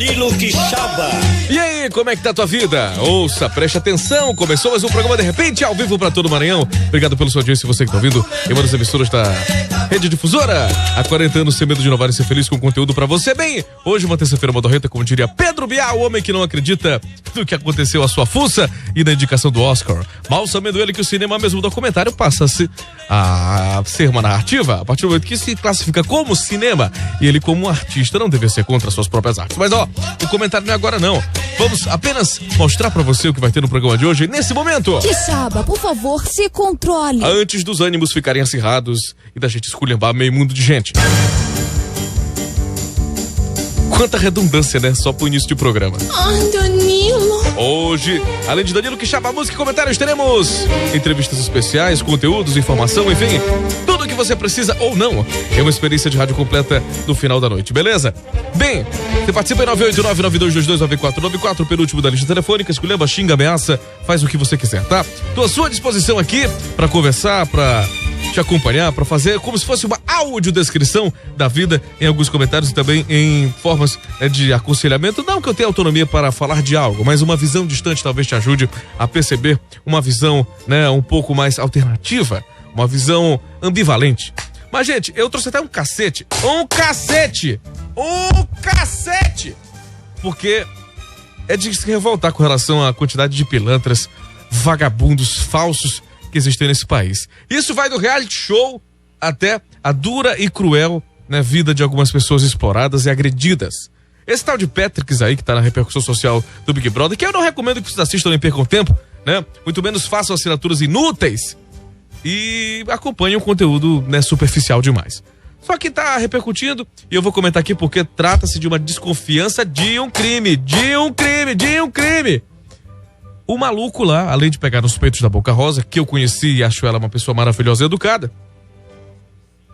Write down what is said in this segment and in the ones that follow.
Danilo Quixaba. E aí, como é que tá a tua vida? Ouça, preste atenção, começou mais um programa De Repente, ao vivo pra todo o Maranhão. Obrigado pelo seu audiência, você que tá ouvindo em uma das emissoras da Rede Difusora. Há 40 anos, sem medo de inovar e ser feliz com conteúdo pra você. Bem, hoje uma terça-feira modorrenta, como diria Pedro Bial, o homem que não acredita no que aconteceu à sua fuça e na indicação do Oscar. Mal sabendo ele que o cinema, mesmo documentário, passa a ser uma narrativa a partir do momento que se classifica como cinema, e ele como um artista não deve ser contra suas próprias artes. Mas ó, o comentário não é agora não. Vamos apenas mostrar pra você o que vai ter no programa de hoje, nesse momento. Quixaba, por favor, se controle. Antes dos ânimos ficarem acirrados e da gente esculhambar meio mundo de gente. Quanta redundância, né? Só pro início de programa. Ai, Danilo. Hoje, além de Danilo Quixaba, música e comentários, teremos entrevistas especiais, conteúdos, informação, enfim, tudo o que você precisa ou não. É uma experiência de rádio completa no final da noite, beleza? Bem, você participa em 989-9222-9494, penúltimo da lista telefônica, escolhendo, xinga, ameaça, faz o que você quiser, tá? Tô à sua disposição aqui pra conversar, pra te acompanhar, para fazer como se fosse uma audiodescrição da vida em alguns comentários e também em formas de aconselhamento. Não que eu tenha autonomia para falar de algo, mas uma visão distante talvez te ajude a perceber uma visão, né, um pouco mais alternativa, uma visão ambivalente. Mas, gente, eu trouxe até um cacete, porque é de se revoltar com relação à quantidade de pilantras, vagabundos, falsos que existem nesse país. Isso vai do reality show até a dura e cruel, né, vida de algumas pessoas exploradas e agredidas. Esse tal de Patrick aí, que tá na repercussão social do Big Brother, que eu não recomendo que vocês assistam nem percam tempo, né? Muito menos façam assinaturas inúteis e acompanhem um conteúdo, né, superficial demais. Só que tá repercutindo e eu vou comentar aqui porque trata-se de uma desconfiança de um crime. O maluco lá, além de pegar nos peitos da Boca Rosa, que eu conheci e acho ela uma pessoa maravilhosa e educada.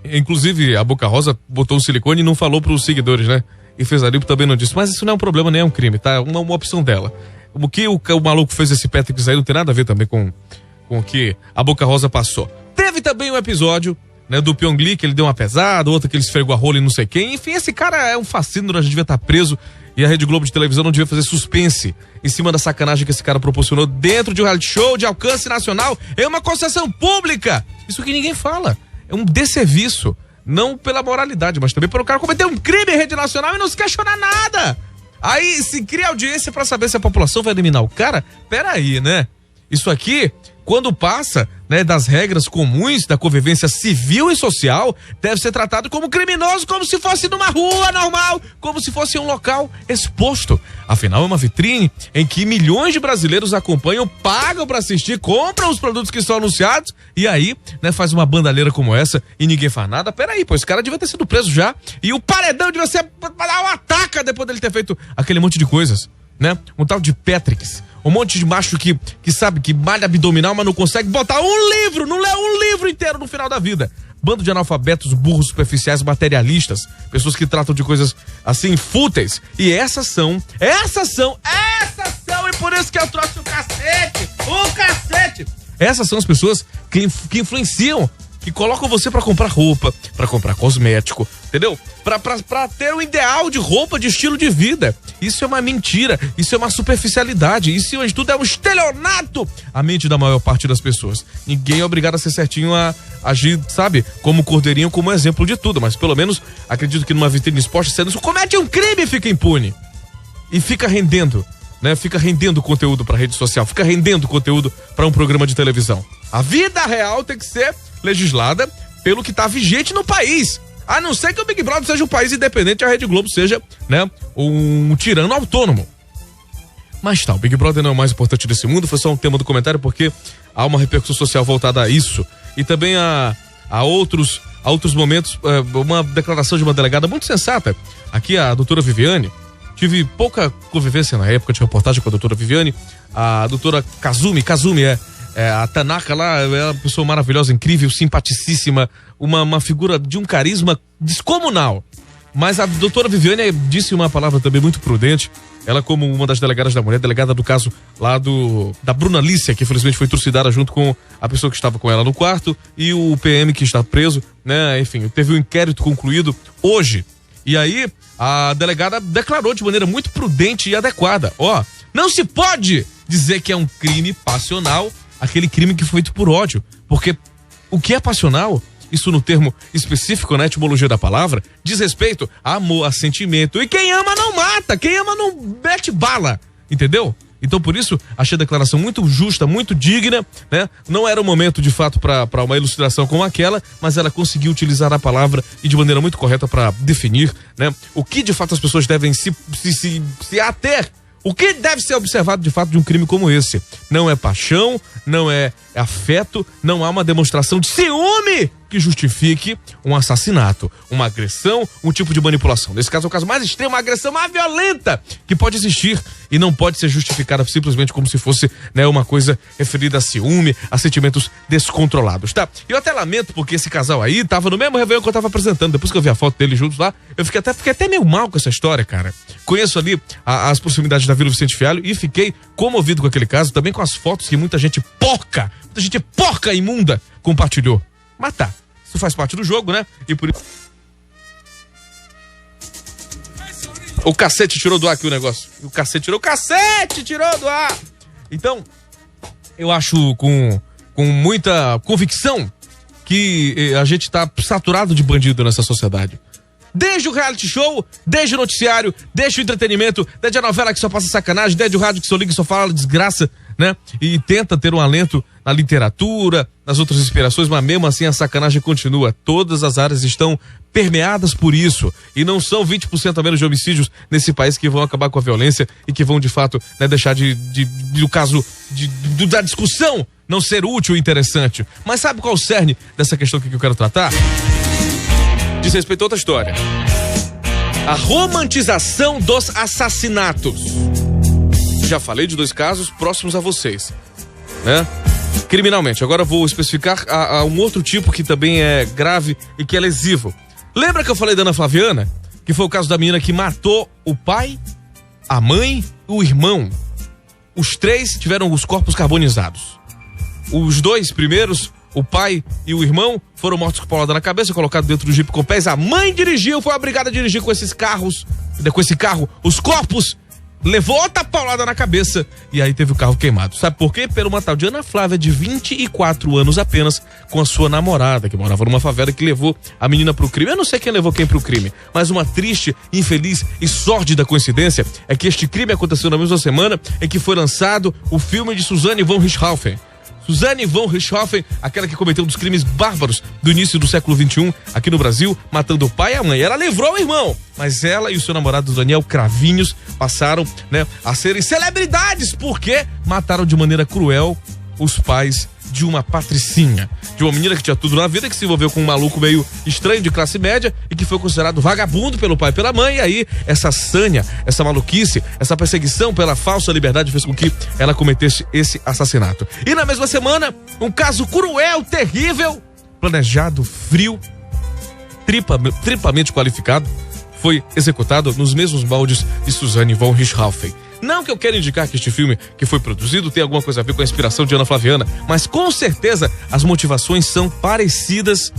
Inclusive, a Boca Rosa botou um silicone e não falou pros seguidores, né? E fez ali também não disse. Mas isso não é um problema, nem é um crime, tá? Uma opção dela. O que o maluco fez esse Patrick aí não tem nada a ver também com o que a Boca Rosa passou. Teve também um episódio, né, do Pyong Lee, que ele deu uma pesada, outra que ele esfregou a rola e não sei quem. Enfim, esse cara é um fascínio, já devia estar preso. E a Rede Globo de televisão não devia fazer suspense em cima da sacanagem que esse cara proporcionou dentro de um reality show de alcance nacional. É uma concessão pública. Isso que ninguém fala. É um desserviço. Não pela moralidade, mas também pelo cara cometer um crime em rede nacional e não se questionar nada. Aí se cria audiência pra saber se a população vai eliminar o cara. Peraí, né? Isso aqui, quando passa, né, das regras comuns da convivência civil e social, deve ser tratado como criminoso, como se fosse numa rua normal, como se fosse um local exposto. Afinal, é uma vitrine em que milhões de brasileiros acompanham, pagam pra assistir, compram os produtos que são anunciados e aí, né, faz uma bandalheira como essa e ninguém faz nada. Peraí, pô, esse cara devia ter sido preso já e o paredão devia ser dar uma ataca depois dele ter feito aquele monte de coisas, né? Um tal de Patricks. Um monte de macho que sabe que malha abdominal, mas não consegue botar um livro, não lê um livro inteiro no final da vida. Bando de analfabetos, burros, superficiais, materialistas, pessoas que tratam de coisas assim, fúteis. E essas são, e por isso que eu trouxe o cacete. Essas são as pessoas que influenciam, que colocam você pra comprar roupa, pra comprar cosmético, entendeu? Pra ter um ideal de roupa, de estilo de vida. Isso é uma mentira, isso é uma superficialidade, isso de tudo é um estelionato à mente da maior parte das pessoas. Ninguém é obrigado a ser certinho, a agir, sabe, como cordeirinho, como exemplo de tudo, mas pelo menos acredito que numa vitrine exposta, você não comete um crime e fica impune. E fica rendendo, né? Fica rendendo conteúdo pra rede social, fica rendendo conteúdo pra um programa de televisão. A vida real tem que ser legislada pelo que tá vigente no país. A não ser que o Big Brother seja um país independente e a Rede Globo seja, né, um tirano autônomo. Mas tá, o Big Brother não é o mais importante desse mundo, foi só um tema do comentário porque há uma repercussão social voltada a isso. E também a outros momentos, uma declaração de uma delegada muito sensata. Aqui a doutora Viviane, tive pouca convivência na época de reportagem com a doutora Viviane, a doutora Kazumi a Tanaka lá é uma pessoa maravilhosa, incrível, simpaticíssima, uma figura de um carisma descomunal. Mas a doutora Viviane disse uma palavra também muito prudente. Ela, como uma das delegadas da mulher, delegada do caso lá da Bruna Lícia, que infelizmente foi trucidada junto com a pessoa que estava com ela no quarto e o PM que está preso, né? Enfim, teve um inquérito concluído hoje. E aí, a delegada declarou de maneira muito prudente e adequada. Não se pode dizer que é um crime passional, aquele crime que foi feito por ódio. Porque o que é passional, isso no termo específico, na etimologia da palavra, diz respeito a amor, a sentimento. E quem ama não mata, quem ama não mete bala, entendeu? Então, por isso, achei a declaração muito justa, muito digna, né? Não era o momento, de fato, para uma ilustração como aquela, mas ela conseguiu utilizar a palavra e de maneira muito correta para definir, né? O que, de fato, as pessoas devem se ater. O que deve ser observado, de fato, de um crime como esse? Não é paixão, não é afeto, não há uma demonstração de ciúme que justifique um assassinato, uma agressão, um tipo de manipulação. Nesse caso é o caso mais extremo, uma agressão mais violenta que pode existir e não pode ser justificada simplesmente como se fosse, né, uma coisa referida a ciúme, a sentimentos descontrolados, tá? E eu até lamento porque esse casal aí tava no mesmo Réveillon que eu tava apresentando. Depois que eu vi a foto deles juntos lá, eu fiquei até meio mal com essa história, cara. Conheço ali as proximidades da Vila Vicente Fialho e fiquei comovido com aquele caso, também com as fotos que muita gente porca imunda compartilhou. Mas tá, isso faz parte do jogo, né? E por isso... O cacete tirou do ar aqui o negócio. O cacete tirou do ar. Então, eu acho com muita convicção que a gente tá saturado de bandido nessa sociedade. Desde o reality show, desde o noticiário, desde o entretenimento, desde a novela que só passa sacanagem, desde o rádio que só liga e só fala desgraça, né? E tenta ter um alento na literatura, nas outras inspirações, mas mesmo assim a sacanagem continua. Todas as áreas estão permeadas por isso. E não são 20% a menos de homicídios nesse país que vão acabar com a violência e que vão, de fato, né, deixar do caso da discussão não ser útil e interessante. Mas sabe qual é o cerne dessa questão que eu quero tratar? Diz respeito a outra história. A romantização dos assassinatos. Já falei de 2 casos próximos a vocês, né? Criminalmente. Agora eu vou especificar a um outro tipo que também é grave e que é lesivo. Lembra que eu falei da Ana Flaviana? Que foi o caso da menina que matou o pai, a mãe e o irmão. Os 3 tiveram os corpos carbonizados. Os 2 primeiros, o pai e o irmão, foram mortos com paulada na cabeça, colocados dentro do jipe com pés. A mãe dirigiu, foi obrigada a dirigir com esse carro, os corpos. Levou outra paulada na cabeça e aí teve o carro queimado. Sabe por quê? Pela uma tal de Ana Flávia, de 24 anos apenas, com a sua namorada, que morava numa favela, que levou a menina pro crime. Eu não sei quem levou quem pro crime, mas uma triste, infeliz e sórdida coincidência é que este crime aconteceu na mesma semana em que foi lançado o filme de Suzanne von Richthofen. Suzanne von Richthofen, aquela que cometeu um dos crimes bárbaros do início do século XXI aqui no Brasil, matando o pai e a mãe. Ela livrou o irmão, mas ela e o seu namorado Daniel Cravinhos passaram, né, a serem celebridades porque mataram de maneira cruel os pais de uma patricinha, de uma menina que tinha tudo na vida, que se envolveu com um maluco meio estranho de classe média e que foi considerado vagabundo pelo pai e pela mãe. E aí essa sanha, essa maluquice, essa perseguição pela falsa liberdade fez com que ela cometesse esse assassinato. E na mesma semana, um caso cruel, terrível, planejado, frio, triplamente qualificado, foi executado nos mesmos moldes de Suzanne von Richthofen. Não que eu quero indicar que este filme que foi produzido tem alguma coisa a ver com a inspiração de Ana Flaviana, mas com certeza as motivações são parecidas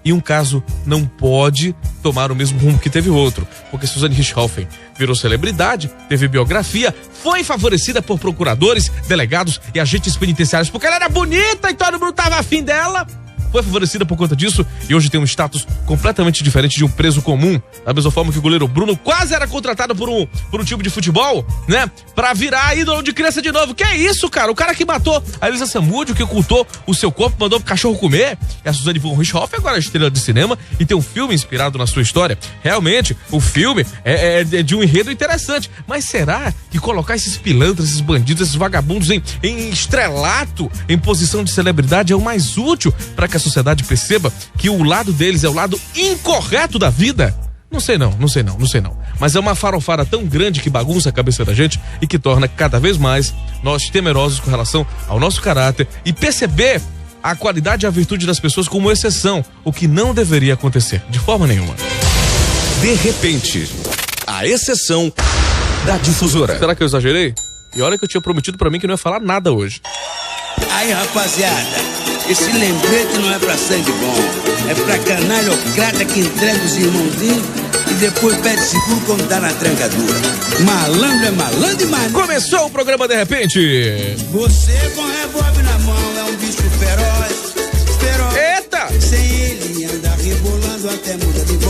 e um caso não pode tomar o mesmo rumo que teve o outro, porque Suzanne Richthofen virou celebridade, teve biografia, foi favorecida por procuradores, delegados e agentes penitenciários porque ela era bonita e todo mundo tava afim dela. Foi favorecida por conta disso e hoje tem um status completamente diferente de um preso comum. Da mesma forma que o goleiro Bruno quase era contratado por um time de futebol, né? Pra virar ídolo de criança de novo. Que é isso, cara? O cara que matou a Elisa Samúdio, que ocultou o seu corpo, mandou pro cachorro comer. E a Suzanne von Richthofen agora é estrela de cinema e tem um filme inspirado na sua história. Realmente, o filme é de um enredo interessante. Mas será que colocar esses pilantras, esses bandidos, esses vagabundos em estrelato, em posição de celebridade é o mais útil para que a sociedade perceba que o lado deles é o lado incorreto da vida? Não sei não. Mas é uma farofada tão grande que bagunça a cabeça da gente e que torna cada vez mais nós temerosos com relação ao nosso caráter e perceber a qualidade e a virtude das pessoas como exceção, o que não deveria acontecer de forma nenhuma. De repente, a exceção da difusora. Será que eu exagerei? E olha que eu tinha prometido pra mim que não ia falar nada hoje. Aí, rapaziada, Esse lembrete não é pra sangue bom, é pra canalhocrata que entrega os irmãozinhos e depois pede seguro quando dá na trancadura. Malandro é malandro demais. Começou o programa De Repente. Você é bom